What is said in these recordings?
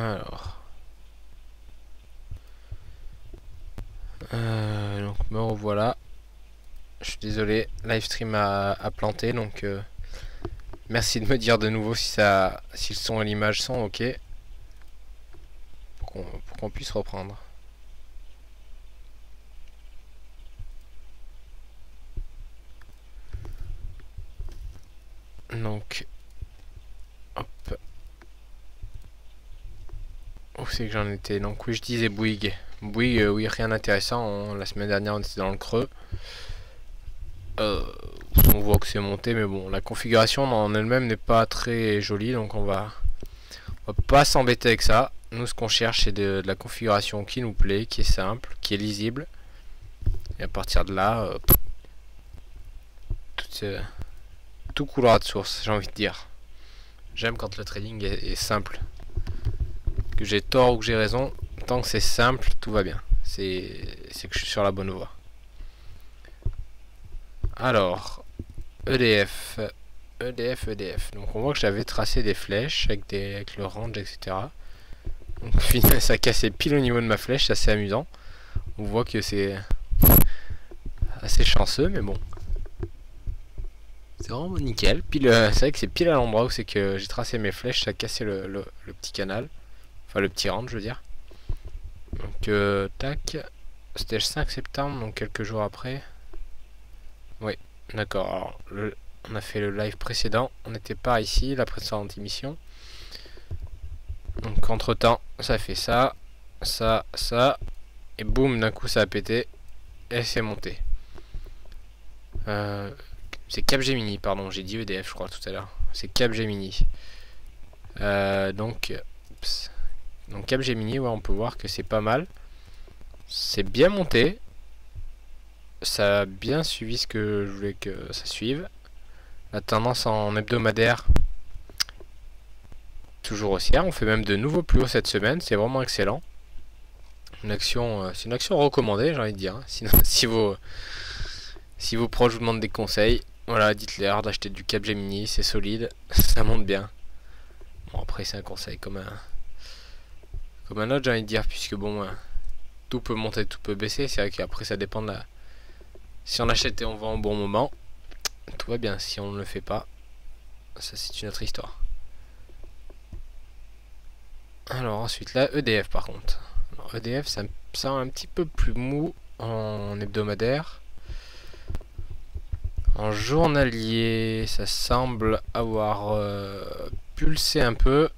Alors. Donc me revoilà. Je suis désolé, livestream a planté, donc merci de me dire de nouveau si le son et l'image sont ok pour qu'on puisse reprendre. Donc, hop. Où c'est que j'en étais? Donc oui, je disais Bouygues. Bouygues, oui, rien d'intéressant. La semaine dernière, on était dans le creux. On voit que c'est monté, mais bon, la configuration en elle-même n'est pas très jolie, donc on va pas s'embêter avec ça. Nous, ce qu'on cherche, c'est de la configuration qui nous plaît, qui est simple, qui est lisible. Et à partir de là, tout coulera de source, j'ai envie de dire. J'aime quand le trading est simple. Que j'ai tort ou que j'ai raison, tant que c'est simple, tout va bien. C'est que je suis sur la bonne voie. Alors, EDF. EDF. Donc on voit que j'avais tracé des flèches avec le range, etc. Donc au final, ça cassait pile au niveau de ma flèche, c'est assez amusant. On voit que c'est assez chanceux, mais bon. C'est vraiment nickel. C'est vrai que c'est pile à l'endroit où c'est que j'ai tracé mes flèches, ça a cassé le petit canal. Enfin le petit range, je veux dire. Donc tac. C'était le 5 septembre, donc quelques jours après. Oui, d'accord. Alors, on a fait le live précédent. On n'était pas ici, la précédente émission. Donc entre temps, ça fait ça. Et boum, d'un coup ça a pété. Et c'est monté. C'est Capgemini, pardon, j'ai dit EDF je crois tout à l'heure. C'est Capgemini. Donc Capgemini, ouais, on peut voir que c'est pas mal. C'est bien monté. Ça a bien suivi ce que je voulais que ça suive. La tendance en hebdomadaire, toujours haussière. On fait même de nouveaux plus hauts cette semaine. C'est vraiment excellent. C'est une action recommandée, j'ai envie de dire. Sinon, si vos proches vous demandent des conseils, voilà, dites-leur d'acheter du Capgemini, c'est solide, ça monte bien. Bon, après, c'est un conseil comme un autre, j'ai envie de dire, puisque bon, tout peut monter, tout peut baisser. C'est vrai qu'après, ça dépend de la. Si on achète et on vend au bon moment, tout va bien. Si on ne le fait pas, ça, c'est une autre histoire. Alors, ensuite, là, EDF, par contre. Alors, EDF, ça me semble un petit peu plus mou en hebdomadaire. En journalier, ça semble avoir pulsé un peu.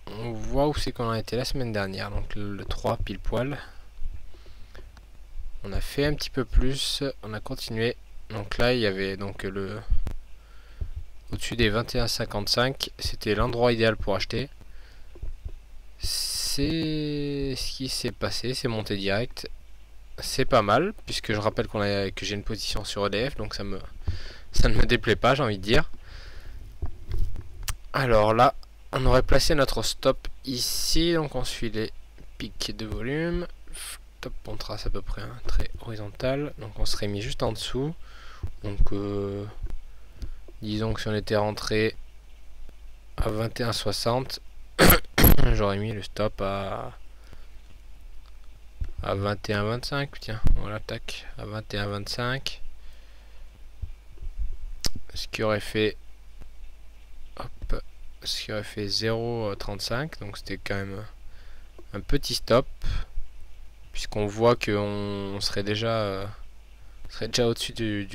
On voit où c'est qu'on a été la semaine dernière, donc le 3 pile poil. On a fait un petit peu plus, on a continué. Donc là, il y avait donc au-dessus des 21,55, c'était l'endroit idéal pour acheter. C'est ce qui s'est passé, c'est monté direct. C'est pas mal, puisque je rappelle que j'ai une position sur EDF, donc ça ne me déplaît pas, j'ai envie de dire. Alors là, on aurait placé notre stop ici, donc on suit les pics de volume. Top, on trace à peu près un trait horizontal, donc on serait mis juste en dessous. Donc disons que si on était rentré à 21,60, j'aurais mis le stop à 21,25. Tiens, voilà, tac, à 21,25. Ce qui aurait fait 0,35, donc c'était quand même un petit stop, puisqu'on voit qu'on serait déjà au-dessus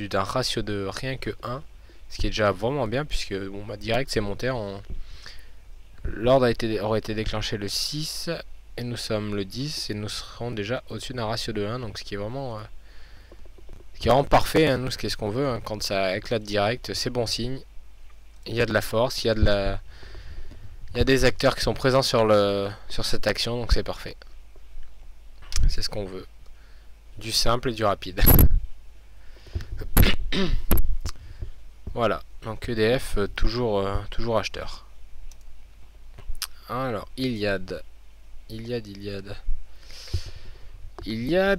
d'un ratio de rien que 1, ce qui est déjà vraiment bien, puisque bon, bah, direct c'est monté l'ordre aurait été déclenché le 6 et nous sommes le 10 et nous serons déjà au-dessus d'un ratio de 1, donc ce qui est vraiment parfait, hein. Nous, ce qu'on veut, hein, quand ça éclate direct, c'est bon signe. Il y a de la force, il y a des acteurs qui sont présents sur cette action, donc c'est parfait. C'est ce qu'on veut. Du simple et du rapide. Voilà, donc EDF, toujours acheteur. Alors, Iliad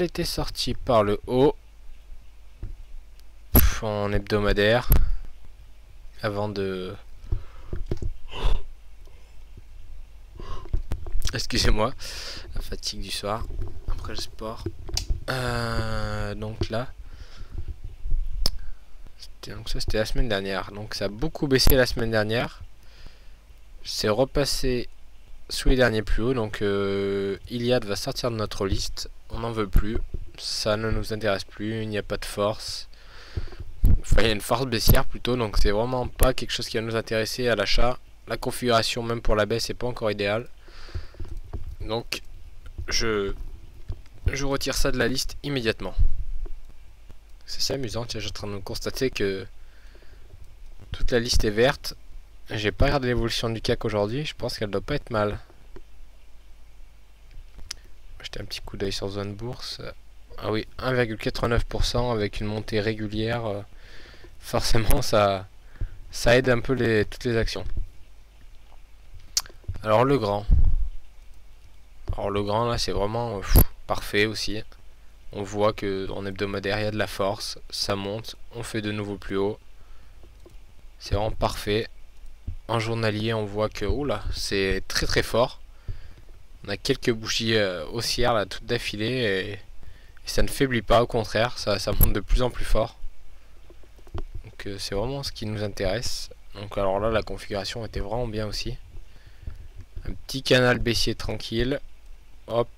était sorti par le haut en hebdomadaire avant de Excusez-moi, la fatigue du soir après le sport. Donc là, donc ça c'était la semaine dernière. Donc ça a beaucoup baissé la semaine dernière. C'est repassé sous les derniers plus hauts. Donc Iliad va sortir de notre liste. On n'en veut plus. Ça ne nous intéresse plus. Il n'y a pas de force. Enfin, il y a une force baissière plutôt. Donc c'est vraiment pas quelque chose qui va nous intéresser à l'achat. La configuration même pour la baisse n'est pas encore idéale. Donc je retire ça de la liste immédiatement. C'est assez amusant, tiens, je suis en train de constater que toute la liste est verte. J'ai pas regardé l'évolution du CAC aujourd'hui, je pense qu'elle doit pas être mal. Jeter un petit coup d'œil sur zone bourse. Ah oui, 1,89% avec une montée régulière. Forcément ça aide un peu toutes les actions. Alors le grand. Alors le grand là c'est vraiment parfait aussi. On voit que en hebdomadaire il y a de la force, ça monte, on fait de nouveau plus haut. C'est vraiment parfait. En journalier on voit que oula, c'est très très fort. On a quelques bougies haussières là toutes d'affilée et ça ne faiblit pas, au contraire, ça monte de plus en plus fort. Donc c'est vraiment ce qui nous intéresse. Donc alors là la configuration était vraiment bien aussi. Un petit canal baissier tranquille. Hop.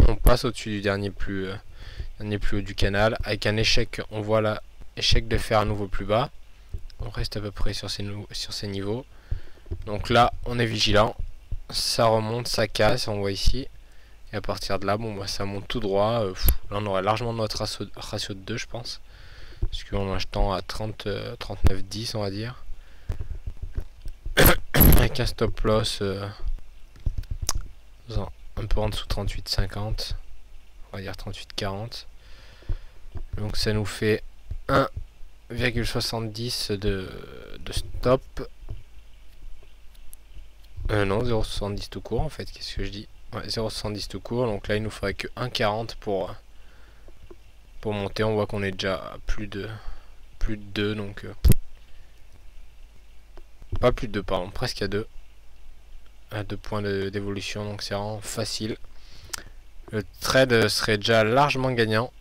On passe au-dessus du dernier plus haut du canal. Avec un échec, on voit là, échec de faire à nouveau plus bas. On reste à peu près sur ces niveaux. Donc là, on est vigilant. Ça remonte, ça casse, on voit ici. Et à partir de là, bon, bah, ça monte tout droit. Là, on aurait largement notre ratio de 2, je pense. Parce qu'en achetant à 39,10, on va dire. Avec un stop loss un peu en dessous 38,50. On va dire 38,40. Donc ça nous fait 1,70 de stop. Non, 0,70 tout court en fait. Qu'est-ce que je dis? Ouais, 0,70 tout court. Donc là, il nous faudrait que 1,40 pour monter. On voit qu'on est déjà à plus de 2. Donc pas plus de 2, pardon. Presque à 2. À 2 points d'évolution. Donc c'est vraiment facile. Le trade serait déjà largement gagnant.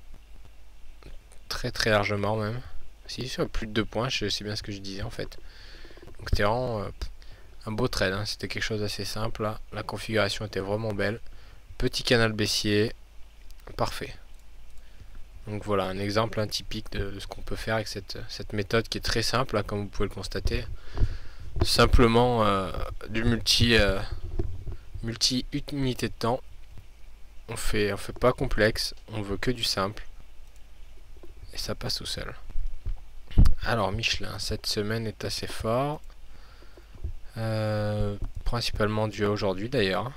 Très très largement même. Si, sur plus de 2 points, c'est bien ce que je disais en fait. Donc c'était vraiment un beau trade, hein. C'était quelque chose d'assez simple là. La configuration était vraiment belle. Petit canal baissier. Parfait. Donc voilà, un exemple typique de ce qu'on peut faire avec cette méthode qui est très simple, là, comme vous pouvez le constater. Simplement du multi-unité de temps. On fait pas complexe, on veut que du simple. Et ça passe tout seul. Alors Michelin, cette semaine est assez fort. Principalement dû à aujourd'hui d'ailleurs.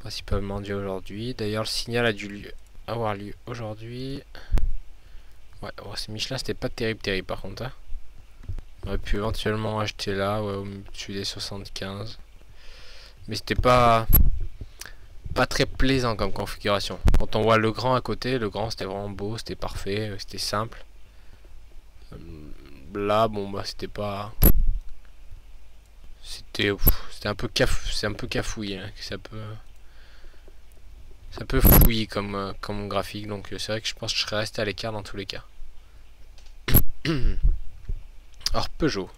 D'ailleurs le signal a dû avoir lieu aujourd'hui. Ouais, Michelin c'était pas terrible par contre. Hein. On aurait pu éventuellement acheter là, ouais, au-dessus des 75. Mais c'était pas très plaisant comme configuration. Quand on voit le grand à côté, le grand c'était vraiment beau, c'était parfait, c'était simple. Là, bon bah c'était pas... C'était un peu cafouillé, hein. Ça peut fouiller comme graphique, donc c'est vrai que je pense que je serais resté à l'écart dans tous les cas. Alors Peugeot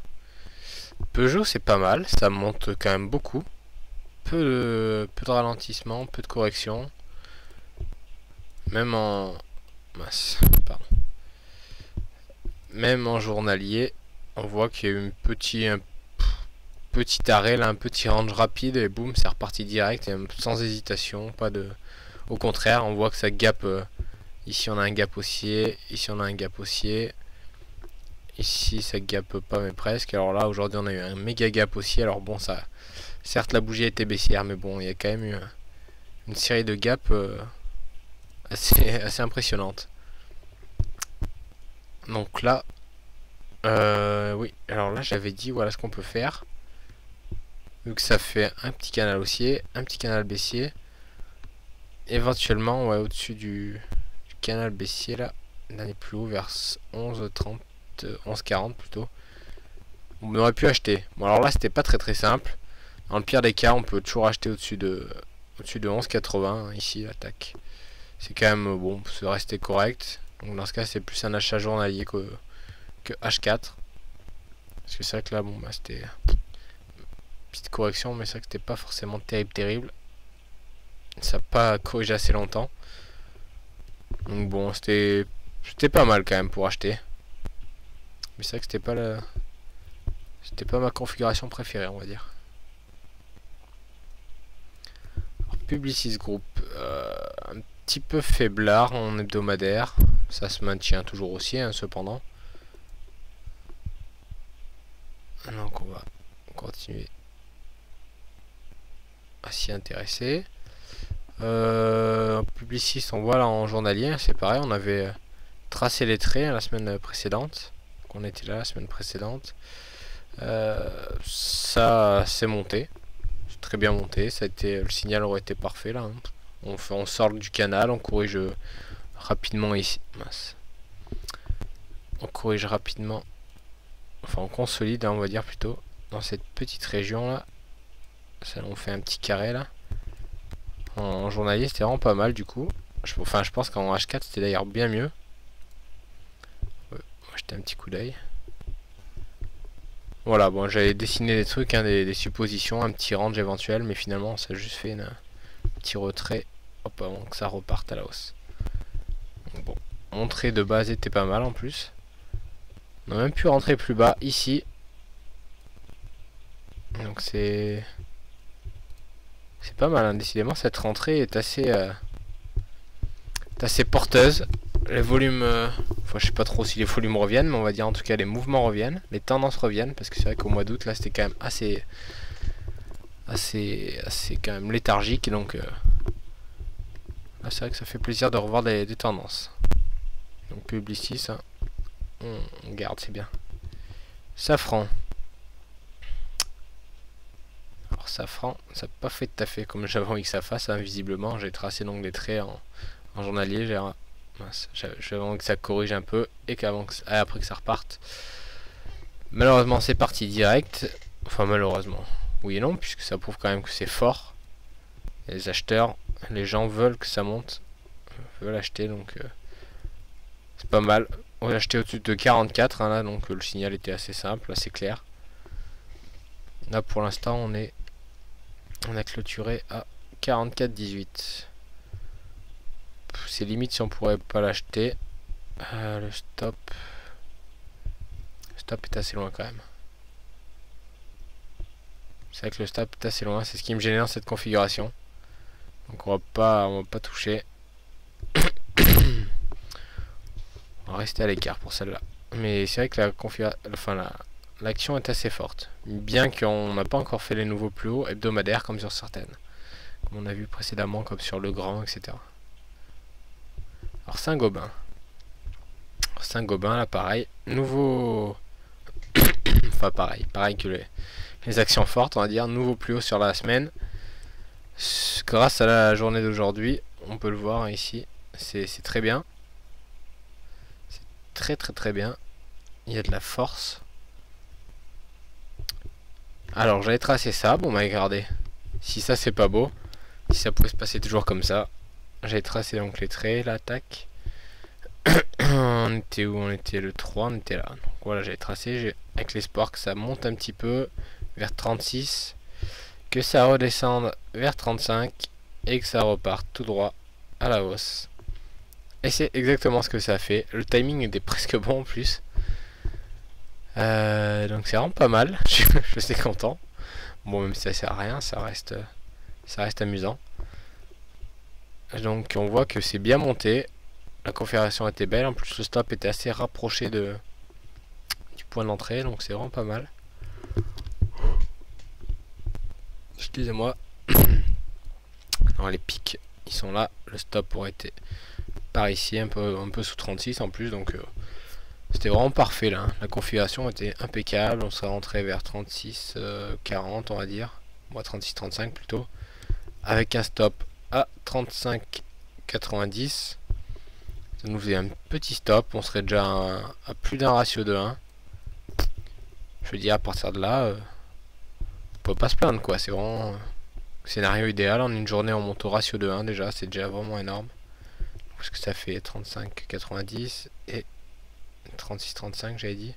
c'est pas mal, ça monte quand même beaucoup. Peu de ralentissement, peu de correction. Même en... pardon. Même en journalier, on voit qu'il y a eu un petit arrêt, là, un petit range rapide, et boum, c'est reparti direct, sans hésitation, pas de... Au contraire, on voit que ça gap. Ici on a un gap haussier, ici on a un gap haussier. Ici ça gape pas mais presque. Alors là aujourd'hui on a eu un méga gap haussier. Alors bon, ça, certes la bougie a été baissière, mais bon, il y a quand même eu une série de gaps assez impressionnante. Donc là, oui, alors là j'avais dit voilà ce qu'on peut faire. Vu que ça fait un petit canal haussier, un petit canal baissier. Éventuellement, ouais, au-dessus du canal baissier là, d'aller plus haut vers 11,30, 11,40 plutôt. On aurait pu acheter. Bon alors là c'était pas très simple. Dans le pire des cas, on peut toujours acheter au-dessus de 11,80 hein, ici l'attaque. C'est quand même bon, se rester correct. Donc dans ce cas, c'est plus un achat journalier que H4. Parce que c'est vrai que là, bon, bah, c'était petite correction, mais c'est vrai que c'était pas forcément terrible. Ça n'a pas corrigé assez longtemps. Donc bon, c'était pas mal quand même pour acheter. Mais c'est vrai que c'était pas ma configuration préférée, on va dire. Alors, Publicis Group, un petit peu faiblard en hebdomadaire. Ça se maintient toujours aussi, hein, cependant. Donc on va continuer à s'y intéresser. Publicis, on voit là en journalier, c'est pareil, on avait tracé les traits la semaine précédente. Donc on était là la semaine précédente. Ça s'est monté, c'est très bien monté. Ça a été, le signal aurait été parfait là. Hein. On sort du canal, on corrige rapidement ici. Mince. On corrige rapidement. Enfin, on consolide, hein, on va dire plutôt, dans cette petite région là. Ça, on fait un petit carré là. En journalier, c'était vraiment pas mal du coup. Enfin, je pense qu'en H4, c'était d'ailleurs bien mieux. Ouais, on va jeter un petit coup d'œil. Voilà, bon, j'avais dessiné des trucs, hein, des suppositions, un petit range éventuel, mais finalement, ça a juste fait un petit retrait. Hop, avant que ça reparte à la hausse. Donc, bon, entrée de base était pas mal en plus. On a même pu rentrer plus bas ici. Donc c'est pas mal, hein. Décidément cette rentrée est assez porteuse. Les volumes, enfin je sais pas trop si les volumes reviennent, mais on va dire en tout cas les mouvements reviennent, les tendances reviennent, parce que c'est vrai qu'au mois d'août là c'était quand même assez quand même léthargique, donc là c'est vrai que ça fait plaisir de revoir des tendances. Donc Publicis, ça, on garde, c'est bien. Safran. Alors Safran, ça n'a pas fait tout à fait comme j'avais envie que ça fasse, hein, visiblement. J'ai tracé donc des traits en journalier. J'avais envie que ça corrige un peu et après que ça reparte. Malheureusement c'est parti direct. Enfin malheureusement, oui et non, puisque ça prouve quand même que c'est fort. Et les acheteurs, les gens veulent que ça monte, veulent acheter, donc c'est pas mal. On a acheté au-dessus de 44 hein, là, donc le signal était assez simple, assez clair. Là pour l'instant on a clôturé à 44,18. C'est limite si on pourrait pas l'acheter. Le stop est assez loin quand même. C'est vrai que le stop est assez loin, c'est ce qui me gêne dans cette configuration. Donc on va pas toucher. On va rester à l'écart pour celle-là. Mais c'est vrai que l'action est assez forte. Bien qu'on n'a pas encore fait les nouveaux plus hauts hebdomadaires comme sur certaines. Comme on a vu précédemment, comme sur le Grand, etc. Alors Saint-Gobain. Saint-Gobain, là pareil. Nouveau... enfin pareil que les actions fortes, on va dire. Nouveau plus haut sur la semaine. Grâce à la journée d'aujourd'hui, on peut le voir ici. C'est très bien. C'est très bien. Il y a de la force. Alors j'avais tracé ça, bon bah regardez. Si ça c'est pas beau, si ça pouvait se passer toujours comme ça. J'avais tracé donc les traits, l'attaque. On était où? On était le 3, on était là. Donc voilà, j'avais tracé avec l'espoir que ça monte un petit peu vers 36, que ça redescende vers 35 et que ça reparte tout droit à la hausse. Et c'est exactement ce que ça a fait. Le timing était presque bon en plus. Donc c'est vraiment pas mal. Je suis content. Bon, même si ça sert à rien, ça reste amusant. Donc on voit que c'est bien monté. La configuration était belle. En plus le stop était assez rapproché du point d'entrée. Donc c'est vraiment pas mal. Excusez-moi. Alors les pics, ils sont là. Le stop aurait été par ici, un peu sous 36 en plus. Donc c'était vraiment parfait là. La configuration était impeccable. On serait rentré vers 36, 40 on va dire. Bon, 36-35 plutôt. Avec un stop à 35,90. Ça nous faisait un petit stop. On serait déjà à plus d'un ratio de 1. Je veux dire, à partir de là, peut pas se plaindre quoi, c'est vraiment scénario idéal. En une journée on monte au ratio de 1 déjà, c'est déjà vraiment énorme. Parce que ça fait 35,90 et 36,35 j'avais dit.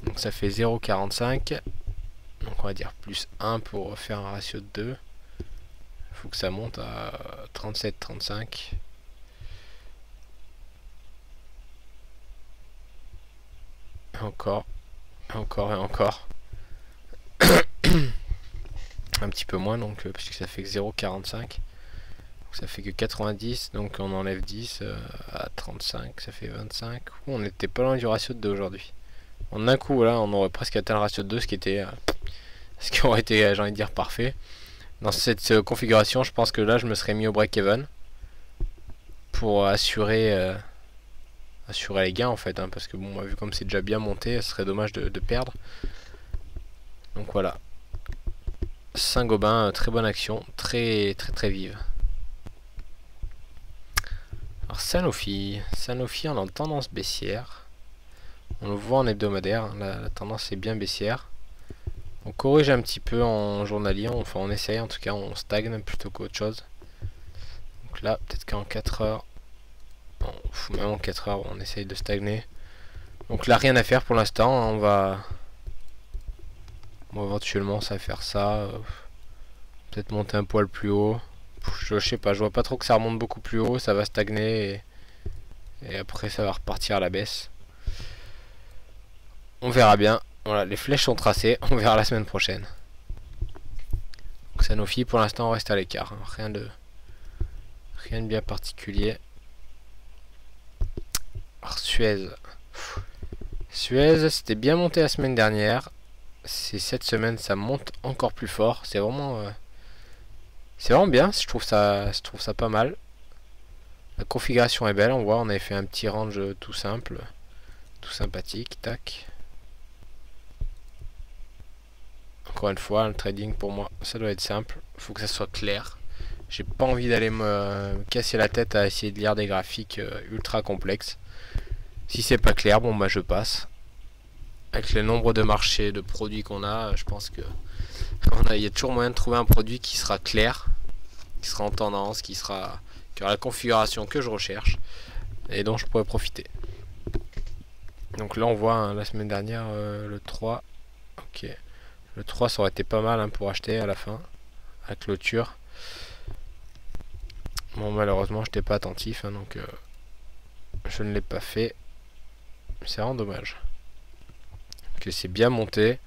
Donc ça fait 0,45. Donc on va dire plus 1 pour faire un ratio de 2. Il faut que ça monte à 37,35. Encore, encore et encore. Un petit peu moins donc puisque ça fait que 0,45. Ça fait que 90, donc on enlève 10 à 35, ça fait 25. On n'était pas loin du ratio de 2 aujourd'hui. En un coup, là, on aurait presque atteint le ratio de 2, ce qui aurait été, j'ai envie de dire, parfait. Dans cette configuration, je pense que là, je me serais mis au break-even pour assurer les gains, en fait, hein, parce que bon, vu comme c'est déjà bien monté, ce serait dommage de perdre. Donc voilà. Saint-Gobain, très bonne action, très vive. Alors Sanofi on est en tendance baissière. On le voit en hebdomadaire, la tendance est bien baissière. On corrige un petit peu en journalier, enfin on essaye en tout cas, on stagne plutôt qu'autre chose. Donc là, peut-être qu'en 4 heures, même en 4 heures, on essaye de stagner. Donc là, rien à faire pour l'instant, on va éventuellement ça va faire ça. Peut-être monter un poil plus haut. Je sais pas, je vois pas trop que ça remonte beaucoup plus haut, ça va stagner et après ça va repartir à la baisse. On verra bien. Voilà, les flèches sont tracées, on verra la semaine prochaine. Donc Sanofi pour l'instant on reste à l'écart, hein. Rien de bien particulier. Alors Suez. Suez, c'était bien monté la semaine dernière. Cette semaine ça monte encore plus fort. C'est vraiment bien, je trouve ça pas mal. La configuration est belle, on voit, on avait fait un petit range tout simple, tout sympathique, tac. Encore une fois, le trading pour moi, ça doit être simple, faut que ça soit clair. J'ai pas envie d'aller me casser la tête à essayer de lire des graphiques ultra complexes. Si c'est pas clair, bon bah je passe. Avec le nombre de marchés, de produits qu'on a, je pense que il y a toujours moyen de trouver un produit qui sera clair, qui sera en tendance, qui aura la configuration que je recherche et dont je pourrais profiter. Donc là on voit hein, la semaine dernière le 3. Ok. Le 3 ça aurait été pas mal hein, pour acheter à la fin, à clôture. Bon malheureusement j'étais pas attentif hein, donc je ne l'ai pas fait. C'est vraiment dommage. Que c'est bien monté.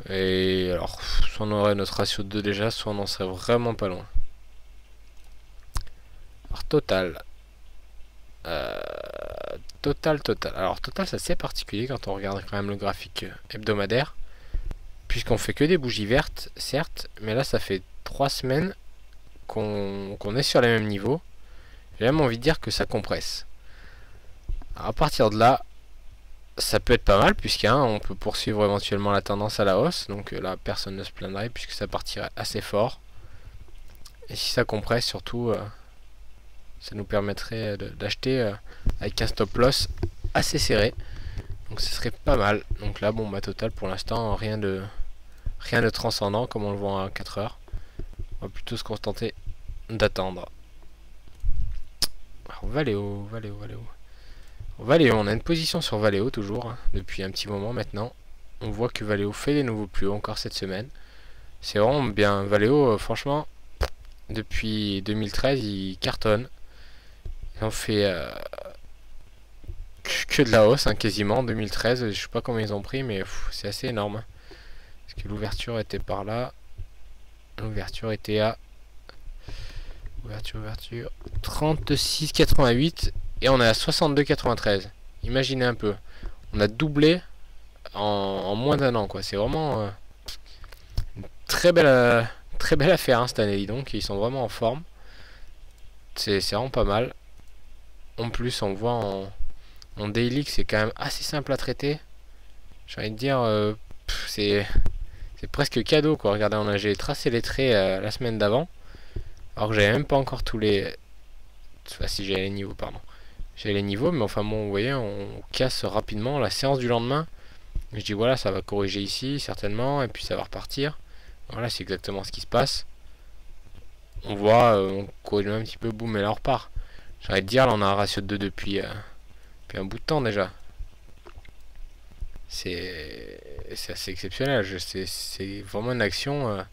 Et alors soit on aurait notre ratio de 2 déjà, soit on en serait vraiment pas loin. Alors Total. Total. Alors Total c'est assez particulier quand on regarde quand même le graphique hebdomadaire. Puisqu'on fait que des bougies vertes, certes, mais là ça fait 3 semaines qu'on est sur les mêmes niveaux. J'ai même envie de dire que ça compresse. Alors à partir de là, ça peut être pas mal puisqu'on peut poursuivre éventuellement la tendance à la hausse. Donc là personne ne se plaindrait puisque ça partirait assez fort. Et si ça compresse surtout, ça nous permettrait d'acheter avec un stop loss assez serré. Donc ce serait pas mal. Donc là bon bah Total pour l'instant rien de transcendant comme on le voit à 4 heures. On va plutôt se contenter d'attendre. Alors Valeo. Valeo, on a une position sur Valeo toujours, hein, depuis un petit moment maintenant. On voit que Valeo fait des nouveaux plus hauts encore cette semaine. C'est vraiment bien. Valeo, franchement, depuis 2013, il cartonne. Ils ont fait que de la hausse, hein, quasiment. En 2013, je sais pas combien ils ont pris, mais c'est assez énorme. Parce que l'ouverture était par là. L'ouverture était à... Ouverture. 36,88. Et on est à 62,93. Imaginez un peu. On a doublé en moins d'un an, quoi. C'est vraiment une très belle affaire hein, cette année, dis donc. Ils sont vraiment en forme. C'est vraiment pas mal. En plus, on voit en daily que c'est quand même assez simple à traiter. J'ai envie de dire, c'est presque cadeau, quoi. Regardez, j'ai tracé les traits la semaine d'avant. Alors que j'avais même pas encore tous les... Enfin, si j'avais les niveaux, pardon. J'ai les niveaux, mais enfin bon, vous voyez, on casse rapidement. La séance du lendemain, Je dis voilà, ça va corriger ici certainement et puis ça va repartir. Voilà, c'est exactement ce qui se passe. On voit, on corrige un petit peu, boum, et là on repart. J'arrête de dire, là on a un ratio de 2 depuis un bout de temps déjà. C'est assez exceptionnel. C'est vraiment une action,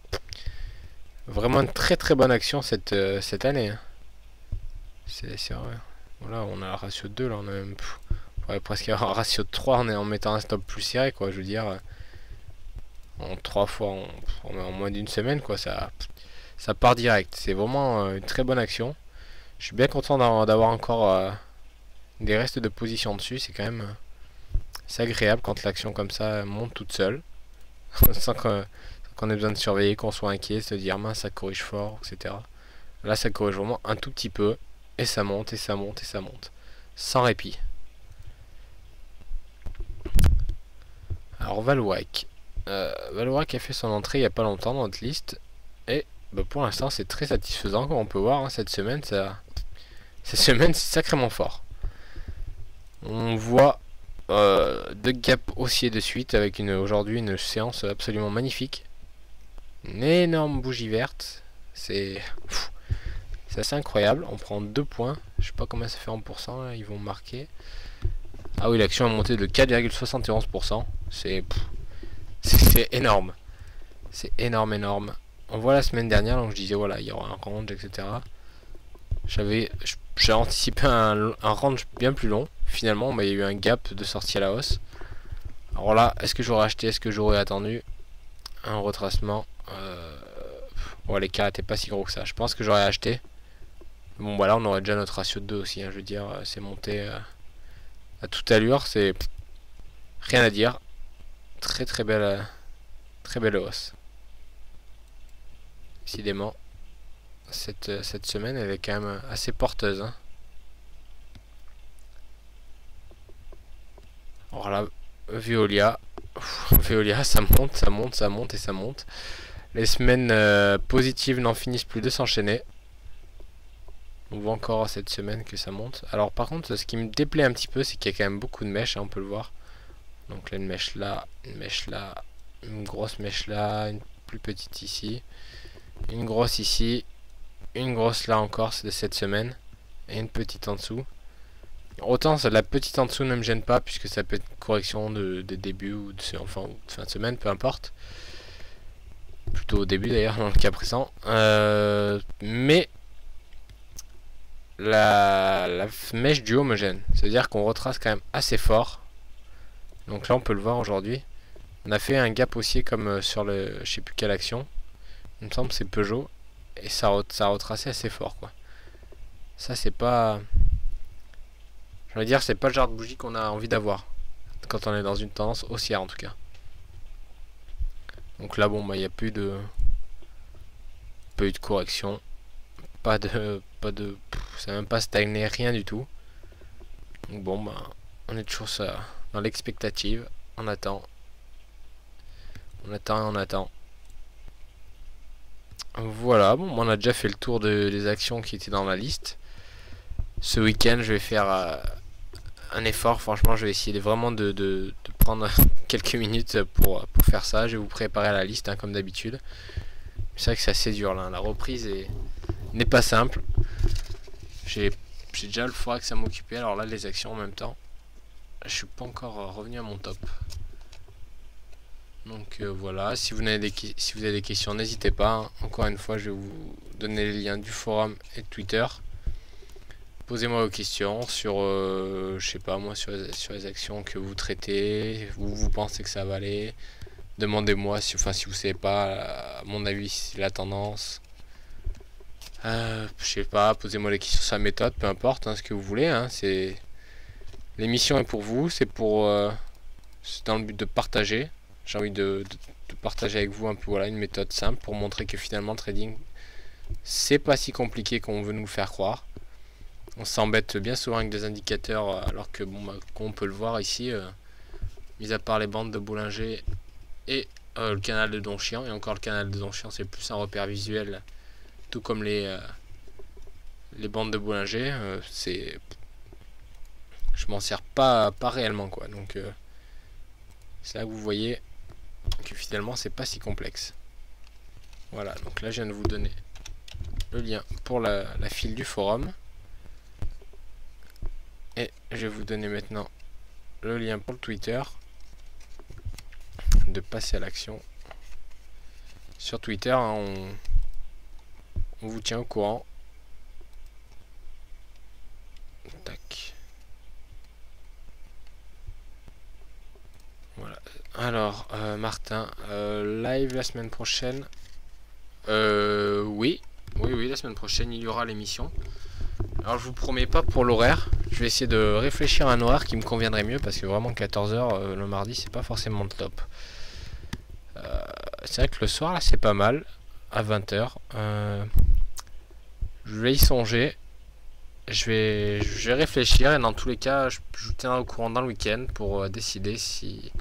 vraiment une très très bonne action cette année. Hein. C'est vrai. Voilà, on a un ratio de 2, là on a même. On pourrait presque avoir un ratio de 3 en mettant un stop plus serré, quoi. Je veux dire, en 3 fois, en moins d'une semaine, quoi. Ça part direct. C'est vraiment une très bonne action. Je suis bien content d'avoir encore des restes de position dessus. C'est quand même c'est agréable quand l'action comme ça monte toute seule. sans qu'on ait besoin de surveiller, qu'on soit inquiet, se dire mince, ça corrige fort, etc. Là, ça corrige vraiment un tout petit peu. Et ça monte, et ça monte, et ça monte. Sans répit. Alors, Valwak. Valwak a fait son entrée il n'y a pas longtemps dans notre liste. Et bah, pour l'instant, c'est très satisfaisant, comme on peut voir. Hein, cette semaine, cette semaine, c'est sacrément fort. On voit deux gaps haussiers de suite avec aujourd'hui une séance absolument magnifique. Une énorme bougie verte. C'est assez incroyable. On prend 2 points. Je sais pas combien ça fait en pourcent. Là, ils vont marquer. Ah oui, l'action a monté de 4,71%. C'est énorme. C'est énorme, énorme. On voit la semaine dernière, donc je disais voilà, il y aura un range, etc. J'ai anticipé un range bien plus long. Finalement, bah, il y a eu un gap de sortie à la hausse. Alors là, est-ce que j'aurais acheté, est-ce que j'aurais attendu un retracement bon, l'écart n'était pas si gros que ça. Je pense que j'aurais acheté. Bon, voilà, on aurait déjà notre ratio de 2 aussi. Hein, je veux dire, c'est monté à toute allure. C'est rien à dire. Très belle hausse. Décidément, cette semaine, elle est quand même assez porteuse. Hein. Alors là, Veolia. Veolia, ça monte, ça monte, ça monte et ça monte. Les semaines positives n'en finissent plus de s'enchaîner. On voit encore cette semaine que ça monte. Alors par contre, ce qui me déplaît un petit peu, c'est qu'il y a quand même beaucoup de mèches, hein, on peut le voir. Donc là, une mèche là, une grosse mèche là, une plus petite ici, une grosse ici, une grosse là encore, c'est de cette semaine, et une petite en dessous. Autant la petite en dessous ne me gêne pas, puisque ça peut être une correction de début ou de fin de semaine, peu importe. Plutôt au début d'ailleurs, dans le cas présent. Mais la mèche du haut me gêne. C'est-à-dire qu'on retrace quand même assez fort. Donc là on peut le voir aujourd'hui. On a fait un gap haussier comme sur le je sais plus quelle action. Il me semble que c'est Peugeot. Et ça a retracé assez fort quoi. Ça c'est pas. Je veux dire c'est pas le genre de bougie qu'on a envie d'avoir. Quand on est dans une tendance haussière en tout cas. Donc là bon bah il n'y a plus de correction. Pas de. Ça n'a même pas stagné, rien du tout. Donc bon bah on est toujours ça dans l'expectative. On attend. On attend. Voilà, bon, on a déjà fait le tour des actions qui étaient dans la liste. Ce week-end, je vais faire un effort. Franchement, je vais essayer vraiment de prendre quelques minutes pour faire ça. Je vais vous préparer à la liste, hein, comme d'habitude. C'est vrai que c'est assez dur, là. La reprise n'est pas simple. J'ai déjà le forex à m'occuper. Alors là, les actions en même temps. Je suis pas encore revenu à mon top. Donc voilà, si vous avez des questions, n'hésitez pas. Hein. Encore une fois, je vais vous donner les liens du forum et de Twitter. Posez-moi vos questions sur, je sais pas moi, sur les actions que vous traitez, vous pensez que ça va aller. Demandez-moi si vous savez pas, à mon avis, la tendance. Je sais pas, posez-moi les questions sur la méthode, peu importe, hein, ce que vous voulez. Hein, l'émission est pour vous, c'est dans le but de partager. J'ai envie de partager avec vous un peu une méthode simple pour montrer que finalement le trading c'est pas si compliqué qu'on veut nous le faire croire. On s'embête bien souvent avec des indicateurs alors que bon comme on peut le voir ici, mis à part les bandes de Bollinger et le canal de Donchian, et encore le canal de Donchian c'est plus un repère visuel, tout comme les bandes de Bollinger, je m'en sers pas réellement quoi. Donc C'est là que vous voyez que finalement c'est pas si complexe. Voilà, donc là je viens de vous donner le lien pour la file du forum. Et je vais vous donner maintenant le lien pour le Twitter. De passer à l'action. Sur Twitter, hein, on vous tient au courant. Tac. Voilà. Alors, Martin, live la semaine prochaine. Oui, la semaine prochaine, il y aura l'émission. Alors, je vous promets pas pour l'horaire. Je vais essayer de réfléchir à un horaire qui me conviendrait mieux parce que vraiment 14h le mardi, c'est pas forcément le top. C'est vrai que le soir, là, c'est pas mal. À 20h. Je vais y songer. Je vais réfléchir et dans tous les cas, je vous tiendrai au courant dans le week-end pour décider si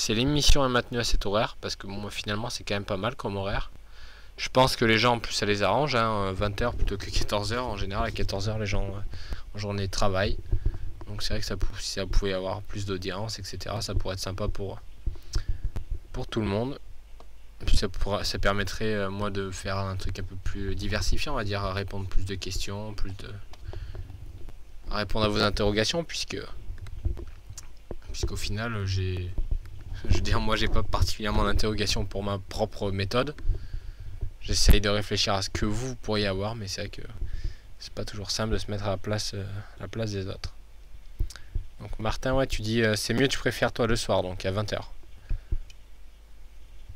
l'émission est maintenue à cet horaire. Parce que bon, moi, finalement, c'est quand même pas mal comme horaire. Je pense que les gens, en plus, ça les arrange. Hein, 20h plutôt que 14h. En général, à 14h, les gens en journée travaillent. Donc c'est vrai que si ça pouvait avoir plus d'audience, etc., ça pourrait être sympa pour tout le monde. Ça permettrait, moi, de faire un truc un peu plus diversifié, on va dire, à répondre plus de questions, à répondre à vos interrogations, puisqu'au final, je veux dire, moi, j'ai pas particulièrement d'interrogation pour ma propre méthode. J'essaye de réfléchir à ce que vous pourriez avoir, mais c'est vrai que c'est pas toujours simple de se mettre à la place des autres. Donc Martin, ouais, tu dis c'est mieux, tu préfères toi le soir, donc à 20h.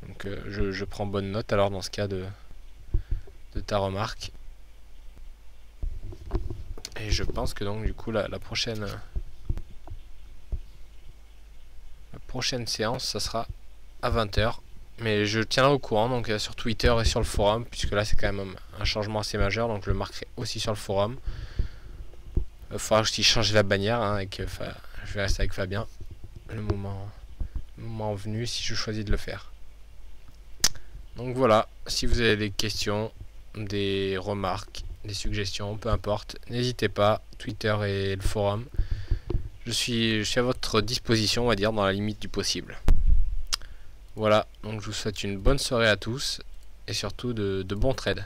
Donc je prends bonne note alors dans ce cas de ta remarque. Et je pense que donc du coup la prochaine séance, ça sera à 20h. Mais je tiendrai au courant donc sur Twitter et sur le forum, puisque là c'est quand même un changement assez majeur, donc je le marquerai aussi sur le forum. Il faudra aussi changer la bannière, hein, je vais rester avec Fabien le moment venu si je choisis de le faire. Donc voilà, si vous avez des questions, des remarques, des suggestions, peu importe, n'hésitez pas, Twitter et le forum. Je suis à votre disposition, on va dire, dans la limite du possible. Voilà, donc je vous souhaite une bonne soirée à tous et surtout de bons trades.